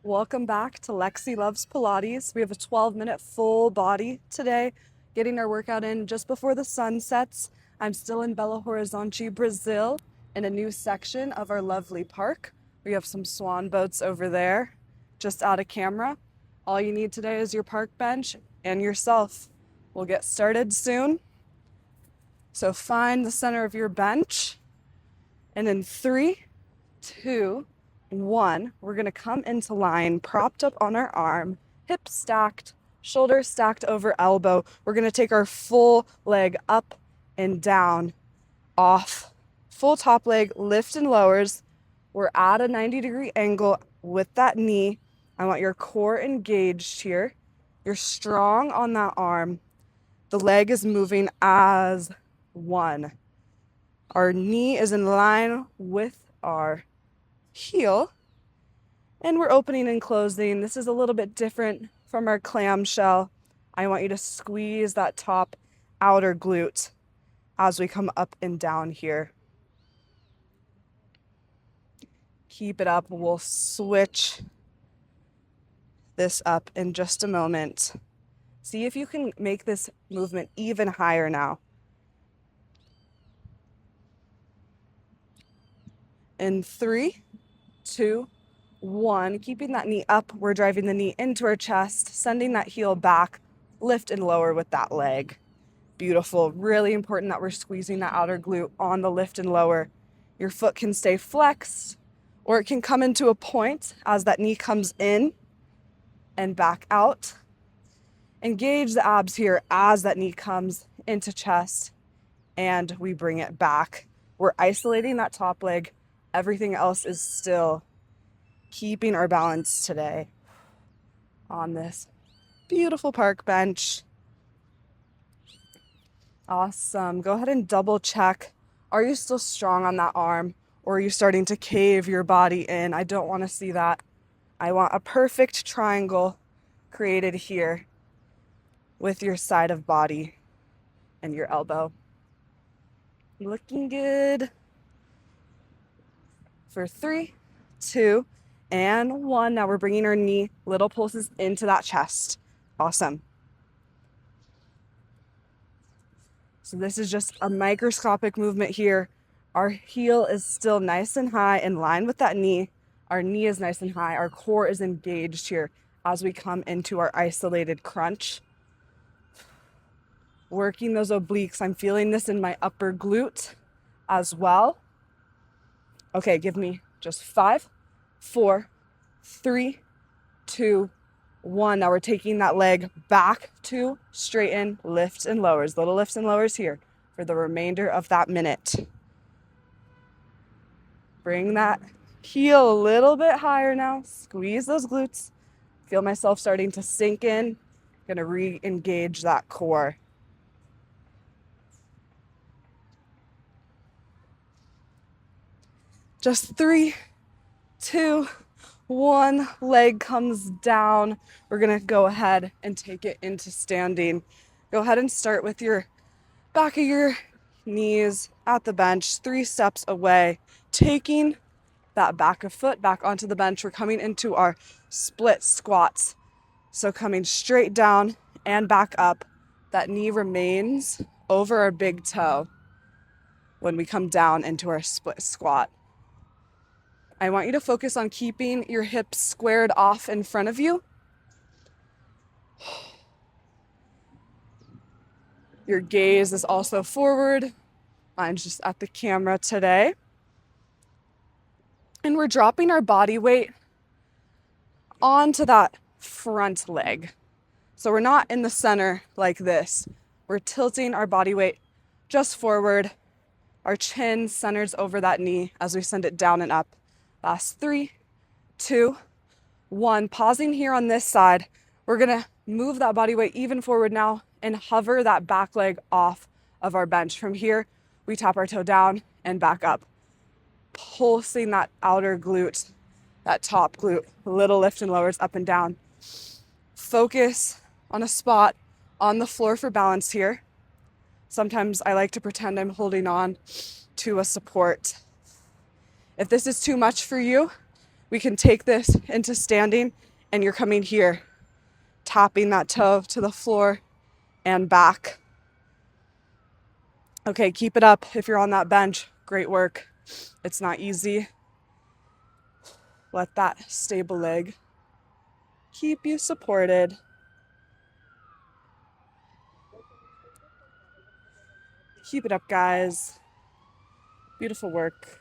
Welcome back to Lexi Loves Pilates. We have a 12-minute full body today, getting our workout in just before the sun sets. I'm still in Belo Horizonte, Brazil, in a new section of our lovely park. We have some swan boats over there, just out of camera. All you need today is your park bench and yourself. We'll get started soon. So find the center of your bench, and in 3, 2, 1, we're gonna come into line, propped up on our arm, hips stacked, shoulders stacked over elbow. We're gonna take our full leg up and down, off, full top leg, lift and lowers. We're at a 90-degree angle with that knee. I want your core engaged here. You're strong on that arm. The leg is moving as one. Our knee is in line with our heel, and we're opening and closing. This is a little bit different from our clamshell. I want you to squeeze that top outer glute as we come up and down here. Keep it up. We'll switch this up in just a moment. See if you can make this movement even higher now. In 3, 2, 1, keeping that knee up, we're driving the knee into our chest, sending that heel back, lift and lower with that leg. Beautiful. Really important that we're squeezing that outer glute on the lift and lower. Your foot can stay flexed, or it can come into a point as that knee comes in and back out. Engage the abs here as that knee comes into chest and we bring it back. We're isolating that top leg. Everything else is still. Keeping our balance today on this beautiful park bench. Awesome. Go ahead and double check. Are you still strong on that arm, or are you starting to cave your body in? I don't want to see that. I want a perfect triangle created here with your side of body and your elbow. Looking good. For 3, 2, and 1. Now we're bringing our knee, little pulses into that chest. Awesome. So this is just a microscopic movement here. Our heel is still nice and high in line with that knee. Our knee is nice and high. Our core is engaged here as we come into our isolated crunch. Working those obliques. I'm feeling this in my upper glute as well. Okay, give me just 5, 4, 3, 2, 1. Now we're taking that leg back to straighten, lifts and lowers. Little lifts and lowers here for the remainder of that minute. Bring that heel a little bit higher now. Squeeze those glutes. Feel myself starting to sink in. Gonna re-engage that core. Just 3, 2, 1. Leg comes down. We're gonna go ahead and take it into standing. Go ahead and start with your back of your knees at the bench, 3 steps away. Taking that back of foot back onto the bench. We're coming into our split squats. So coming straight down and back up. That knee remains over our big toe when we come down into our split squat. I want you to focus on keeping your hips squared off in front of you. Your gaze is also forward. Mine's just at the camera today. And we're dropping our body weight onto that front leg. So we're not in the center like this. We're tilting our body weight just forward. Our chin centers over that knee as we send it down and up. Last 3, 2, 1. Pausing here on this side. We're gonna move that body weight even forward now and hover that back leg off of our bench. From here, we tap our toe down and back up. Pulsing that outer glute, that top glute, little lift and lowers up and down. Focus on a spot on the floor for balance here. Sometimes I like to pretend I'm holding on to a support. If this is too much for you, We can take this into standing, and you're coming here, tapping that toe to the floor and back. Okay, keep it up if you're on that bench. Great work. It's not easy. Let that stable leg keep you supported. Keep it up, guys. Beautiful work.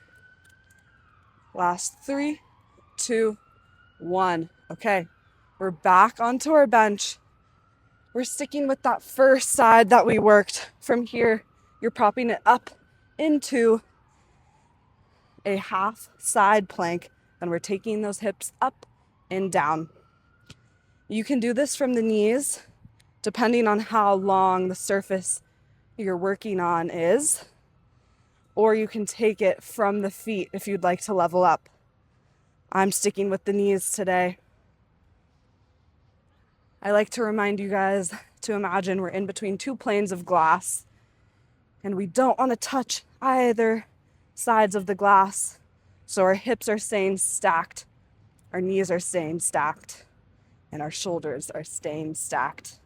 Last 3, 2, 1. Okay, we're back onto our bench. We're sticking with that first side that we worked. From here, you're propping it up into a half side plank, and we're taking those hips up and down. You can do this from the knees, depending on how long the surface you're working on is, or you can take it from the feet if you'd like to level up. I'm sticking with the knees today. I like to remind you guys to imagine we're in between 2 planes of glass, and we don't want to touch either sides of the glass. So our hips are staying stacked, our knees are staying stacked, and our shoulders are staying stacked.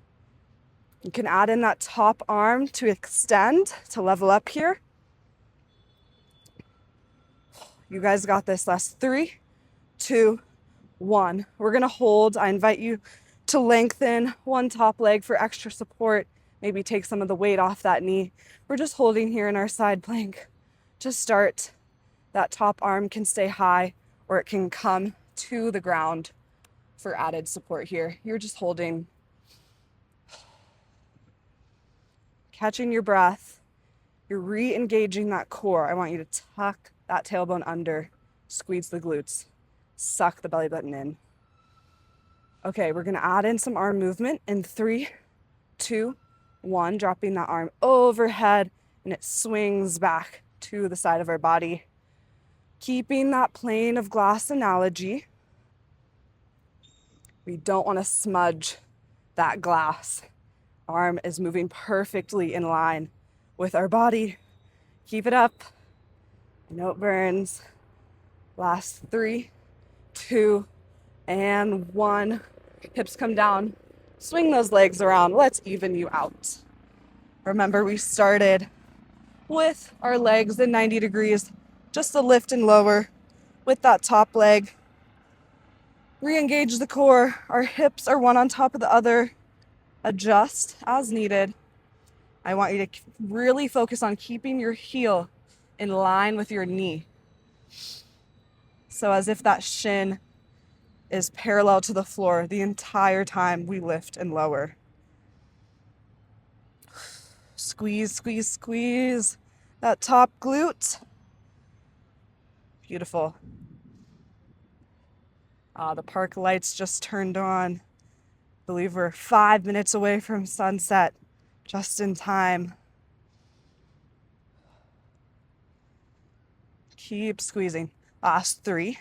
You can add in that top arm to extend, to level up here. You guys got this. Last 3, 2, 1. We're gonna hold. I invite you to lengthen one top leg for extra support. Maybe take some of the weight off that knee. We're just holding here in our side plank. Just start. That top arm can stay high, or it can come to the ground for added support here. You're just holding. Catching your breath. You're re-engaging that core. I want you to tuck that tailbone under, squeeze the glutes, suck the belly button in. Okay, we're gonna add in some arm movement in 3, 2, 1, dropping that arm overhead, and it swings back to the side of our body. Keeping that plane of glass analogy. We don't wanna smudge that glass. Arm is moving perfectly in line with our body. Keep it up. I know it burns. Last 3, 2, and 1. Hips come down. Swing those legs around. Let's even you out. Remember, we started with our legs in 90 degrees, just a lift and lower with that top leg. Re-engage the core. Our hips are one on top of the other. Adjust as needed. I want you to really focus on keeping your heel in line with your knee. So as if that shin is parallel to the floor the entire time we lift and lower. Squeeze, squeeze, squeeze that top glute. Beautiful. The park lights just turned on. I believe we're 5 minutes away from sunset, just in time. Keep squeezing. Last 3,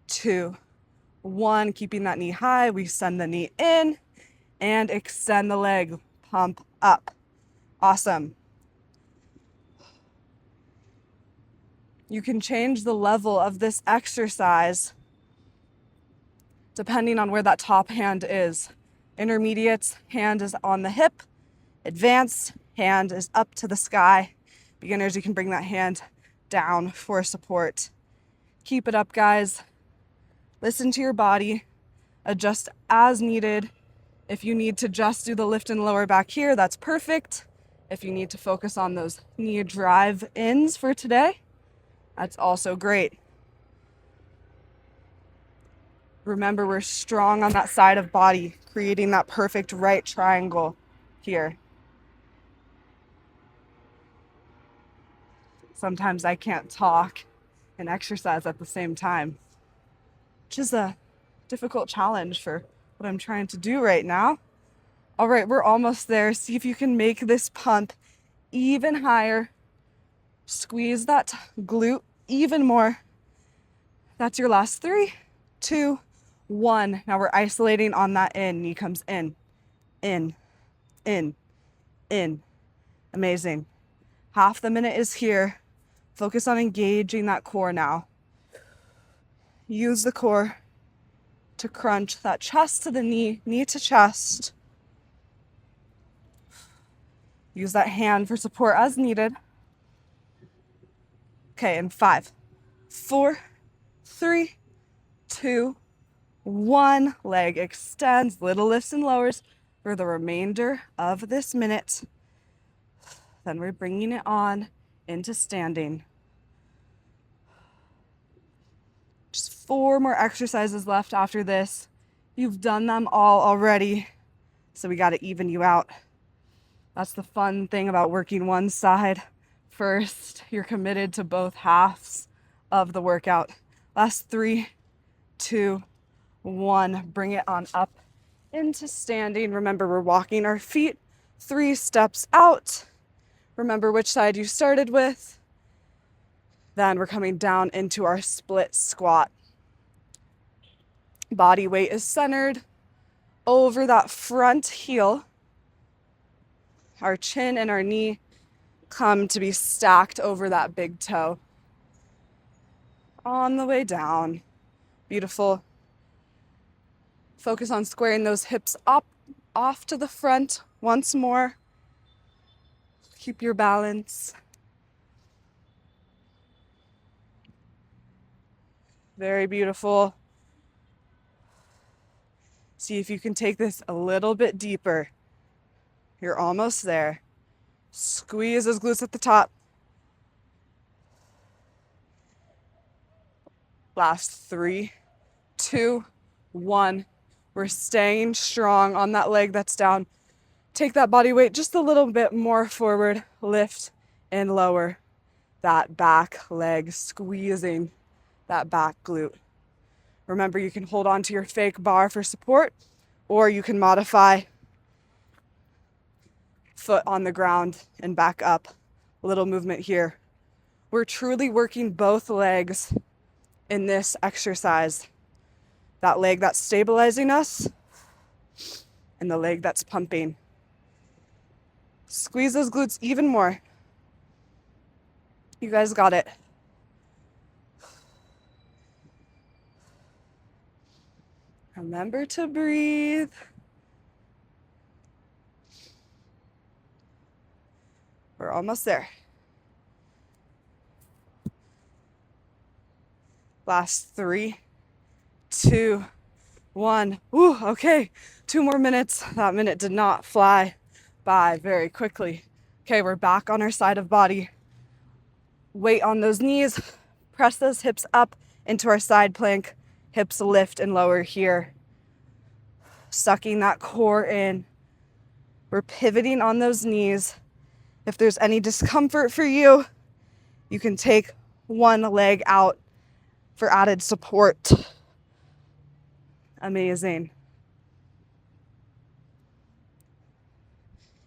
2, 1. Keeping that knee high. We send the knee in and extend the leg. Pump up. Awesome. You can change the level of this exercise depending on where that top hand is. Intermediate hand is on the hip. Advanced hand is up to the sky. Beginners, you can bring that hand down for support. Keep it up, guys. Listen to your body. Adjust as needed. If you need to just do the lift and lower back here, that's perfect. If you need to focus on those knee drive ins for today, that's also great. Remember, we're strong on that side of body, creating that perfect right triangle here. Sometimes I can't talk and exercise at the same time, which is a difficult challenge for what I'm trying to do right now. All right, we're almost there. See if you can make this pump even higher. Squeeze that glute even more. That's your last 3, 2, 1. Now we're isolating on that in. Knee comes in, in, in, in. Amazing. Half the minute is here. Focus on engaging that core now. Use the core to crunch that chest to the knee, knee to chest. Use that hand for support as needed. Okay, in 5, 4, 3, 2, 1. Leg extends, little lifts and lowers for the remainder of this minute. Then we're bringing it on into standing. Just 4 more exercises left after this. You've done them all already, so we got to even you out. That's the fun thing about working one side first. You're committed to both halves of the workout. Last 3, 2, 1. Bring it on up into standing. Remember, we're walking our feet 3 steps out. Remember which side you started with. Then we're coming down into our split squat. Body weight is centered over that front heel. Our chin and our knee come to be stacked over that big toe. On the way down. Beautiful. Focus on squaring those hips up, off to the front once more. Keep your balance. Very beautiful. See if you can take this a little bit deeper. You're almost there. Squeeze those glutes at the top. Last 3, 2, 1. We're staying strong on that leg that's down. Take that body weight just a little bit more forward. Lift and lower that back leg, squeezing that back glute. Remember, you can hold on to your fake bar for support, or you can modify foot on the ground and back up. A little movement here. We're truly working both legs in this exercise. That leg that's stabilizing us and the leg that's pumping. Squeeze those glutes even more. You guys got it. Remember to breathe. We're almost there. Last 3, 2, 1. Ooh, okay. 2 more minutes. That minute did not fly by very quickly. Okay, we're back on our side of body. Weight on those knees. Press those hips up into our side plank. Hips lift and lower here. Sucking that core in. We're pivoting on those knees. If there's any discomfort for you, you can take one leg out for added support. Amazing.